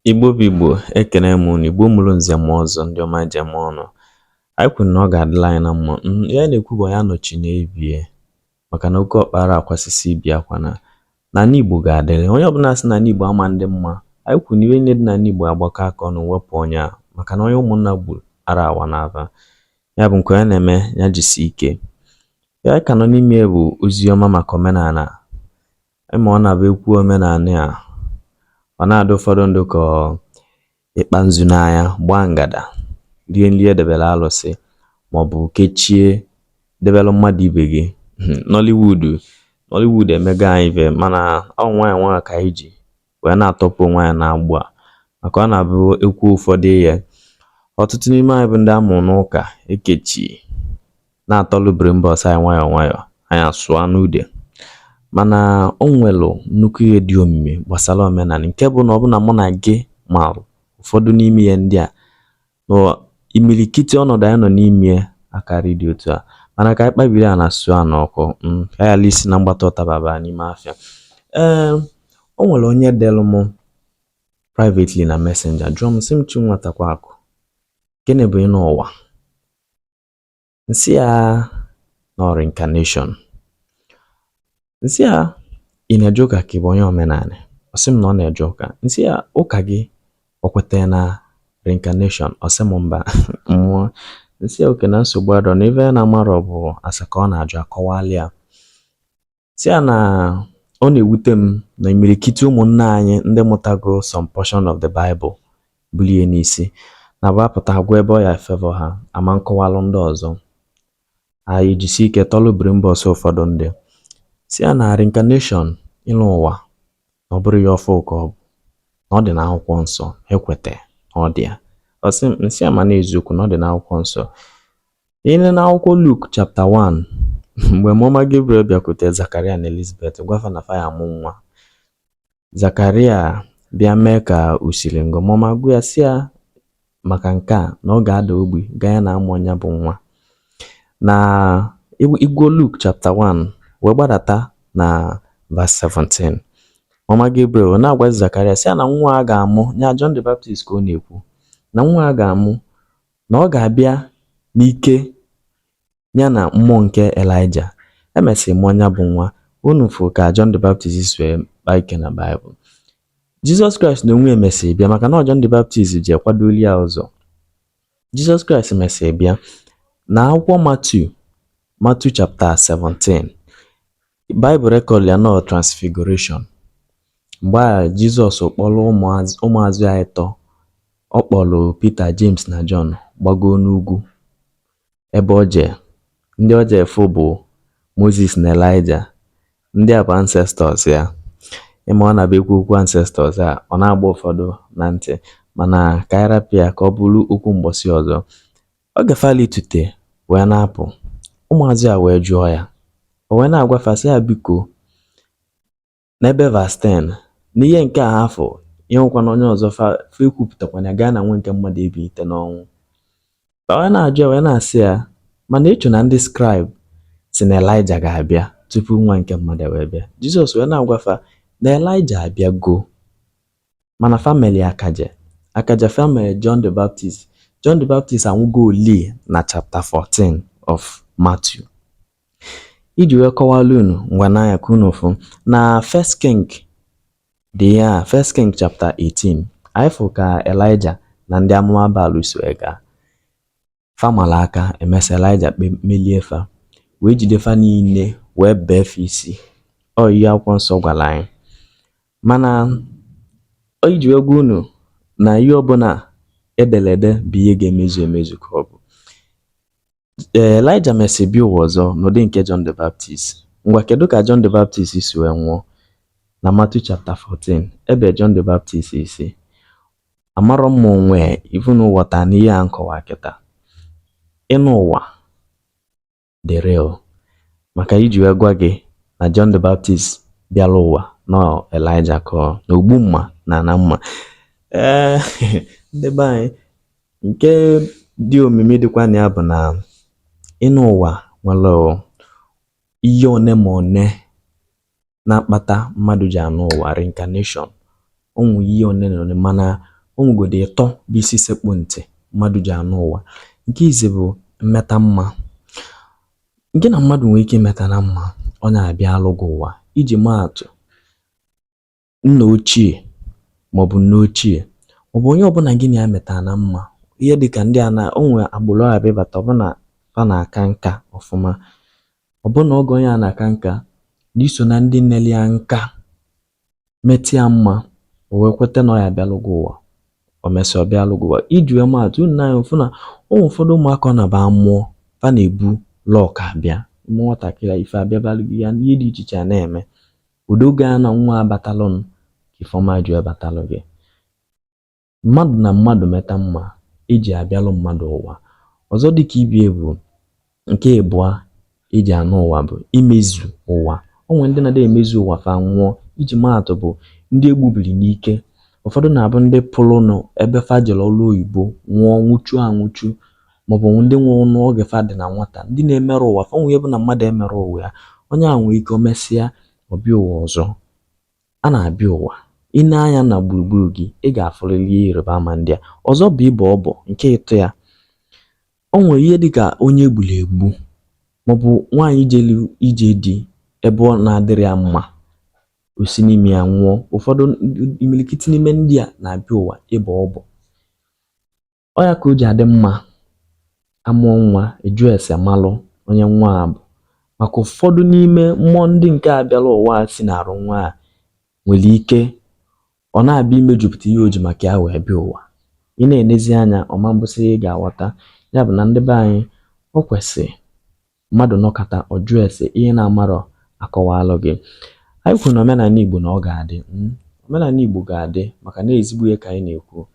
Igbo bụ Igbo, ekene m unu. Igbo mụrụ nze m ọzọ, ndị ọma jem ọnụ. Anyị kwuru na ọ ga-adịla anyị na mma. Ya na-ekwu bụ ya nọchi na-ebie maka na oke ọkpara akwasịsị ibi akwana na n'Igbo ga-adịrị onye ọbụla sị na n'Igbo ama ndị mma. Anyị kwuru na ihe niile dị na n'Igbo agbakọ aka ọnụ wepụ onye a maka na onye ụmụnna gburu ara awa n'aba. Ya bụ nke onye na-eme ya jisi ike. Ya ka nọ n'ime bụ ozi ọma maka omenala. Ịma ọ na-abụ ekwu omenala a ọ na-adụ ụfọdụ ndụ ka ịkpa nzu n'anya, gbaa ngada, rie nri edebere alụsị, maọbụ kechie debere mmadụ ibe gị. Nollywood emega anyị ibe, mana ọ nwayọ nwayọ ka anyị ji wee na-atọpụ onwe anyị na-agbụ a maka ọ na-abụ ekwu ụfọdụ ihe. Ọtụtụ n'ime anyị bụ ndị amụ n'ụka ekechi na-atọlụbiri mbọ ọsọ anyị nwayọ nwayọ anyị asụọ n'ude. Mana o nwelu nnukwu ihe dị omimi gbasara omenala nke bụ na ọ bụ na mụ na gị ma ụfọdụ n'ime ya ndị a imilikiti ọnọdụ anyị nọ n'ime akarị dị otu a. Mana ka anyị kpabiri a na-asụ a n'ọkụ ka ya isi na mgbata ọtababa n'ime afịa. O nwere onye delụ m privately na messenger jụọ m sị m chi nwatakwa akụ gịnị bụ ịnọ ụwa? Nsị ya na reincarnation. Nsị ya ị na-eje ụka ka ị bụ onye omenala? Ọ sị m na ọ na-eje ụka. Nsị ya ụka gị o kwetara na reincarnation? Ọ sị m mba mmụọ. Nsị ya oke na nsogbu adọ na ife na amarọ bụ asị ka ọ na-ajụ akọwalị ya. Sị ya na ọ na-ewute m na imirikiti ụmụnne anyị ndị mụtago some portion of the Bible bulie n'isi na bụ apụta agwa ebe ọ ya efevọ ha ama nkọwalụ ndị ọzọ. Anyị jisi ike tọlụbiri mbọ ọsọ ụfọdụ ndị. Sị ya na reincarnation ịlọ ụwa ọ bụrụ ya ọfụ ka ọ bụ na ọ dị n'akwụkwọ nsọ ekwete ọ dị ya. Ọ sị m nsị ama na eziokwu na ọ dị n'akwụkwọ nsọ. Ile n'akwụkwọ Luke chapter 1 mgbe mama Gabriel bịakwute Zakaria na Elizabeth gwafa na fa ya amụ nwa. Zakaria bịa mee ka usiri ngo mama gwa ya sị ya maka nke a na ọ ga-ada ogbi gaa ya na amụ ọnya bụ nwa. Na igwo Luke chapter 1 wee gbadata na verse 17. Mama Gabriel na-agwa Zakaria sị ya na nwa a ga-amụ nya John the Baptist ka ọ na-ekwu na nwa a ga-amụ na ọ ga-abịa n'ike ya na mmụọ nke Elijah. Emesịrị mụọ nya bụ nwa unu fụ ka John the Baptist si kpaa ike na Bible. Jesus Christ na onwe emesịrị bịa maka na John the Baptist ji ekwadoli ya ụzọ. Jesus Christ mesịrị bịa na akwụkwọ Matthew chapter 17. Bible record ya na transfiguration. Mgbe a Jizọs kpọrọ ụmụazụ ya ịtọ. Ọ kpọrọ Peter, James na John gbago n'ugwu ebe ọ je. Ndị ọ je fụ bụ Moses na Elijah. Ndị a bụ ancestors ya. Ịma ọ na-abịa ekwu okwu ancestors a ọ na-agba ụfọdụ na ntị mana ka anyị rapụ ya ka ọ bụrụ okwu mgbọsị ọzọ. Ọ gafala itute wee na-apụ. Ụmụazụ ya wee jụọ ya. O wee na-agwafasị ya biko n'ebe verse 10 n'ihe nke a hafụ ihe nwekwa na onye ọzọ fa ekwupụtakwana ya gaa na nwe nke mmadụ ebilite n'ọnwụ. Wee na-ajụ wee na-asị ya mana ịchụ na ndị scribe si na Elijah ga-abịa tupu nwa nke mmadụ wee bịa. Jizọs wee na-agwafa na Elijah abịago mana family akaja family John the Baptist. John the Baptist anwụgo oli na chapter 14 of Matthew. Iji wee kọwalụ unu ngwa n'anya ka unu fụ na First King chapter 18 anyị fụ ka Elijah na ndị amụma Baal so ega. Fa mala aka emesa Elijah melie fa wee jide fa niile wee bee fa isi. Ọ ihe akwụkwọ nsọ gwara anyị. Mana o iji wee gwa unu na ihe ọbụla edelede bụ ihe ga-emezu emezu ka ọ bụ. Elijah mesị bịa ụwa ọzọ n'ụdị nke John the Baptist. Ngwa kedu ka John the Baptist si wee nwụọ? Na Matthew chapter 14 ebe John the Baptist isi amarọ mma onwe even ụwọta na ihe a nkọwa kịta. Ịnụ ụwa dị real maka iji wee gwa gị na John the Baptist bịara ụwa na Elijah ka na ogbu mma na mma. Ndị be anyị nke dị omimi dịkwa na ya bụ na ịnụ ụwa nwere ihe one ma one na-akpata mmadụ ji anụ ụwa reincarnation. Onwe ihe one na one mana nwegodi ịtọ bụ isi sekpụ ntị mmadụ ji anụ ụwa. Nke ize bụ mmeta mma. Nke na mmadụ nwere ike imeta na mma ọ na-abịa alụ gị ụwa. Iji maa atụ, nna ochie maọbụ nne ochie maọbụ onye ọbụla gị na ya meta na mma. Ihe dịka ndị a na onwe agbụrụ abịa ịbata ọbụna ọ na-aka nka ọfụma, ọbụna oge onye a na-aka nka na iso na ndị nneli ya nka metụ ya mma, o wee kweta na ọ ya abịalụ gị ụwa, o mesịa ọ bịalụ gị ụwa. Iji wee maa atụ, unu na-anya ụfụ na ụfọdụ ụmụaka ọ na-aba mmụọ fa na-ebu lọk abịa. Ụmụ nwatakịrị ife abịabalụ gị ya ihe dị iche iche a na-eme. Udoga na nwa abatalụnụ ka ifeọma ji abatalụ gị. Mmadụ na mmadụ meta mma eji abịalụ mmadụ ụwa. Ọzọ dịka ibie bụ nke ịbụa eji anụ ụwa bụ imezu ụwa. Onwe ndị na-adị emezu ụwa fa nwụọ. Iji maa atụ bụ ndị egbubiri n'ike. Ụfọdụ na-abụ ndị pụlụnụ ebe fa jere ọrụ oyibo nwụọ, nwụchu anwụchu, maọbụ ndị nwụrụ n'oge fa dị na nwata. Ndị na-emerụ ụwa fa nwunye bụ na mmadụ emerụ ụwa ya, onye a nwee ike o mesịa ọbịa ụwa ọzọ. A na-abịa ụwa, ị na-anya na gburugburu gị ị ga-afụrịrị ihe ịrịba ama ndị a. Ọzọ bụ ịbọ ọbọ. Nke ịtọ ya, o nwere ihe dịka onye egburu egbu maọbụ nwaanyị jelu ije dị ebe ọ na-adịrị ya mma, o si n'ime ya nwụọ. Ụfọdụ imilikiti n'ime ndị a na-abịa ụwa ịbọ ọbọ. Ọ ya ka o ji adị mma amụọ nwa eju ese malụ onye nwa a bụ, maka ụfọdụ n'ime mmụọ ndị nke abịala ụwa si na-arụ nwa a nwere ike ọ na-abịa imejupụta ihe o ji maka ya wee bịa ụwa. Ị na-enezi anya ọma mbụsị ị ga-aghọta. Ya bụ na ndị be anyị, o kwesịrị mmadụ nọkọta ọ jụọ ese ihe na-amarọ akọwalụ gị. Anyị kwuru na omenala Igbo na ọ ga-adị. Omenala Igbo ga-adị maka na ezigbo ihe ka anyị na-ekwu.